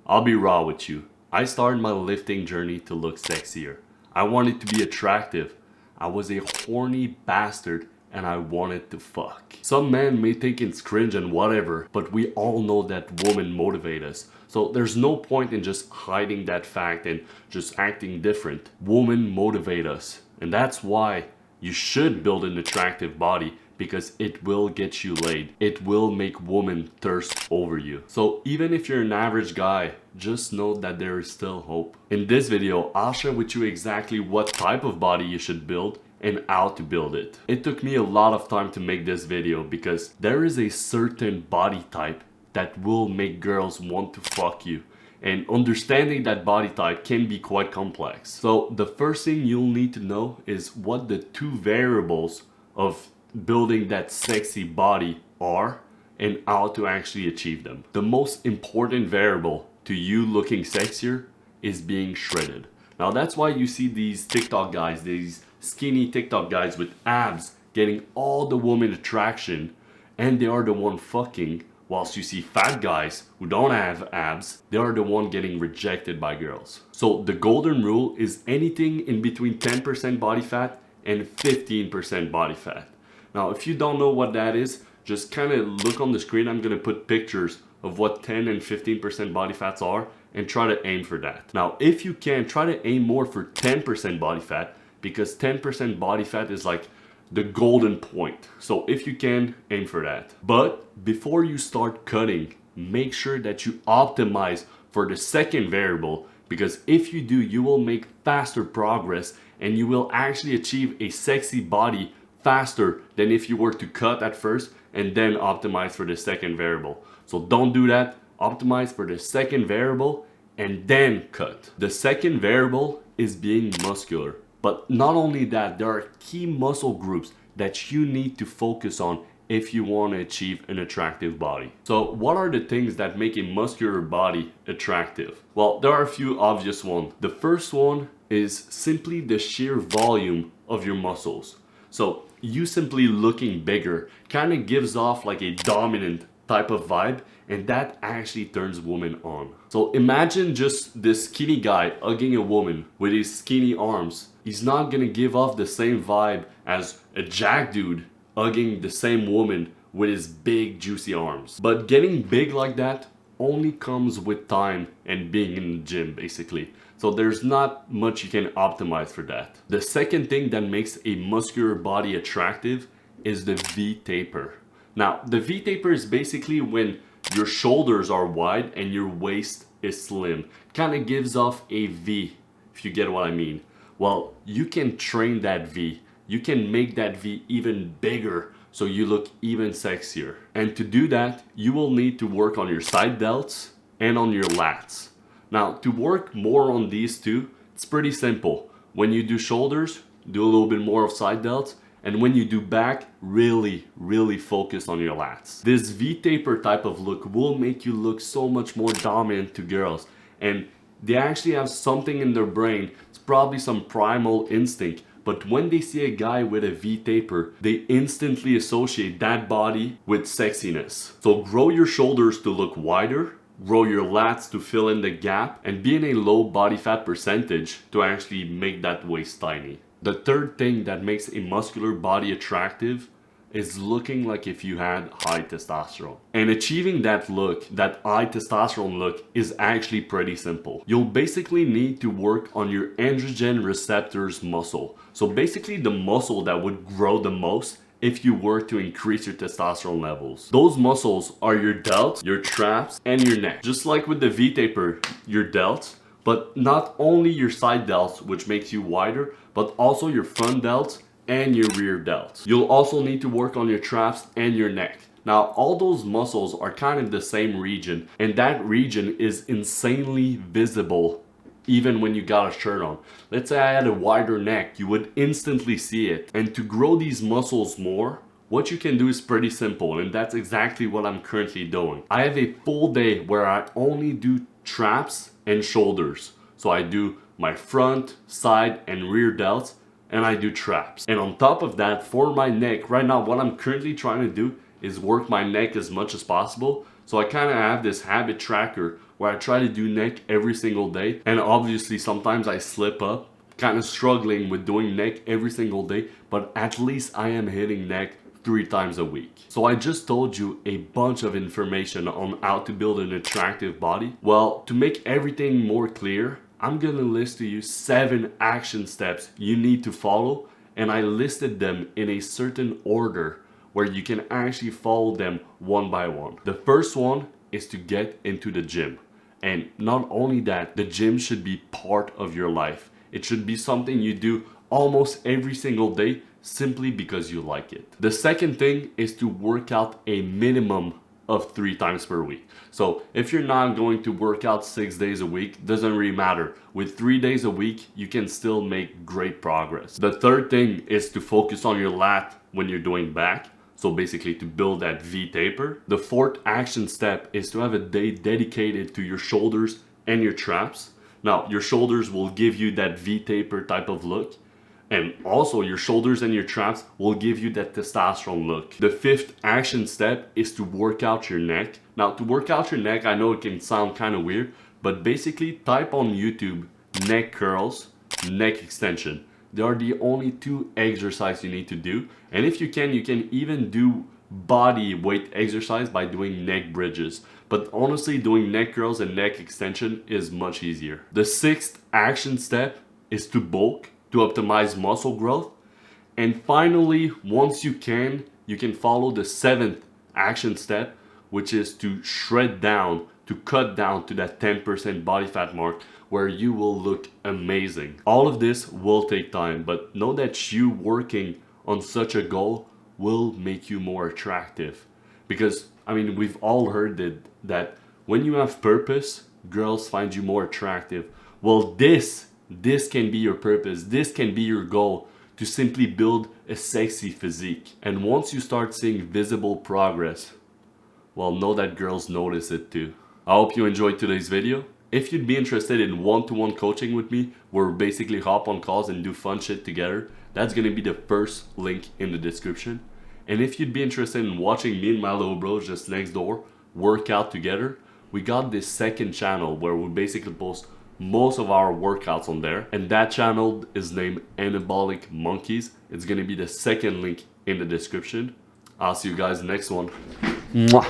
I'll be raw with you. I started my lifting journey to look sexier. I wanted to be attractive. I was a horny bastard and I wanted to fuck. Some men may think it's cringe and whatever, but we all know that women motivate us. So there's no point in just hiding that fact and just acting different. Women motivate us. And that's why you should build an attractive body, because it will get you laid. It will make women thirst over you. So even if you're an average guy, just know that there is still hope. In this video, I'll share with you exactly what type of body you should build and how to build it. It took me a lot of time to make this video because there is a certain body type that will make girls want to fuck you. And understanding that body type can be quite complex. So the first thing you'll need to know is what the two variables of building that sexy body are and how to actually achieve them. The most important variable to you looking sexier is being shredded. Now that's why you see these TikTok guys, these skinny TikTok guys with abs getting all the woman attraction, and they are the one fucking, whilst you see fat guys who don't have abs, they are the one getting rejected by girls. So the golden rule is anything in between 10% body fat and 15% body fat. Now, if you don't know what that is, just kind of look on the screen. I'm going to put pictures of what 10 and 15% body fats are and try to aim for that. Now, if you can, try to aim more for 10% body fat, because 10% body fat is like the golden point. So if you can, aim for that. But before you start cutting, make sure that you optimize for the second variable, because if you do, you will make faster progress and you will actually achieve a sexy body faster than if you were to cut at first and then optimize for the second variable. So don't do that. Optimize for the second variable and then cut. The second variable is being muscular. But not only that, there are key muscle groups that you need to focus on if you want to achieve an attractive body. So what are the things that make a muscular body attractive? Well, there are a few obvious ones. The first one is simply the sheer volume of your muscles. So you simply looking bigger kind of gives off like a dominant type of vibe, and that actually turns women on. So imagine just this skinny guy hugging a woman with his skinny arms. He's not gonna give off the same vibe as a jack dude hugging the same woman with his big juicy arms. But getting big like that only comes with time and being in the gym, basically. So there's not much you can optimize for that. The second thing that makes a muscular body attractive is the V-taper. Now, the V-taper is basically when your shoulders are wide and your waist is slim. Kind of gives off a V, if you get what I mean. Well, you can train that V. You can make that V even bigger so you look even sexier. And to do that, you will need to work on your side delts and on your lats. Now, to work more on these two, it's pretty simple. When you do shoulders, do a little bit more of side delts. And when you do back, really focus on your lats. This V-taper type of look will make you look so much more dominant to girls. And they actually have something in their brain. It's probably some primal instinct. But when they see a guy with a V-taper, they instantly associate that body with sexiness. So grow your shoulders to look wider. Grow your lats to fill in the gap, and be in a low body fat percentage to actually make that waist tiny. The third thing that makes a muscular body attractive is looking like if you had high testosterone. And achieving that look, that high testosterone look, is actually pretty simple. You'll basically need to work on your androgen receptors muscle. So basically the muscle that would grow the most if you were to increase your testosterone levels. Those muscles are your delts, your traps, and your neck. Just like with the V-taper, your delts, but not only your side delts, which makes you wider, but also your front delts and your rear delts. You'll also need to work on your traps and your neck. Now, all those muscles are kind of the same region, and that region is insanely visible even when you got a shirt on. Let's say I had a wider neck, you would instantly see it. And to grow these muscles more, what you can do is pretty simple, and that's exactly what I'm currently doing. I have a full day where I only do traps and shoulders. So I do my front, side, and rear delts, and I do traps. And on top of that, for my neck, right now what I'm currently trying to do is work my neck as much as possible. So I kind of have this habit tracker where I try to do neck every single day. And obviously sometimes I slip up, kind of struggling with doing neck every single day, but at least I am hitting neck 3 times a week. So I just told you a bunch of information on how to build an attractive body. Well, to make everything more clear, I'm gonna list to you 7 action steps you need to follow, and I listed them in a certain order where you can actually follow them one by one. The first one is to get into the gym. And not only that, the gym should be part of your life. It should be something you do almost every single day simply because you like it. The second thing is to work out a minimum of 3 times per week. So if you're not going to work out 6 days a week, doesn't really matter. With 3 days a week, you can still make great progress. The third thing is to focus on your lat when you're doing back. So basically to build that V taper. The fourth action step is to have a day dedicated to your shoulders and your traps. Now, your shoulders will give you that V taper type of look. And also your shoulders and your traps will give you that testosterone look. The fifth action step is to work out your neck. Now, to work out your neck, I know it can sound kind of weird, but basically type on YouTube neck curls, neck extension. They are the only 2 exercises you need to do. And if you can even do body weight exercise by doing neck bridges. But honestly, doing neck curls and neck extension is much easier. The sixth action step is to bulk, to optimize muscle growth. And finally, once you can follow the 7th action step, which is to shred down, to cut down to that 10% body fat mark where you will look amazing. All of this will take time, but know that you working on such a goal will make you more attractive. Because, I mean, we've all heard that when you have purpose, girls find you more attractive. Well, this can be your purpose. This can be your goal, to simply build a sexy physique. And once you start seeing visible progress, well, know that girls notice it too. I hope you enjoyed today's video. If you'd be interested in one-to-one coaching with me, where we basically hop on calls and do fun shit together, that's gonna be the first link in the description. And if you'd be interested in watching me and my little bros just next door work out together, we got this second channel where we basically post most of our workouts on there. And that channel is named Anabolic Monkeys. It's gonna be the second link in the description. I'll see you guys next one. Mwah.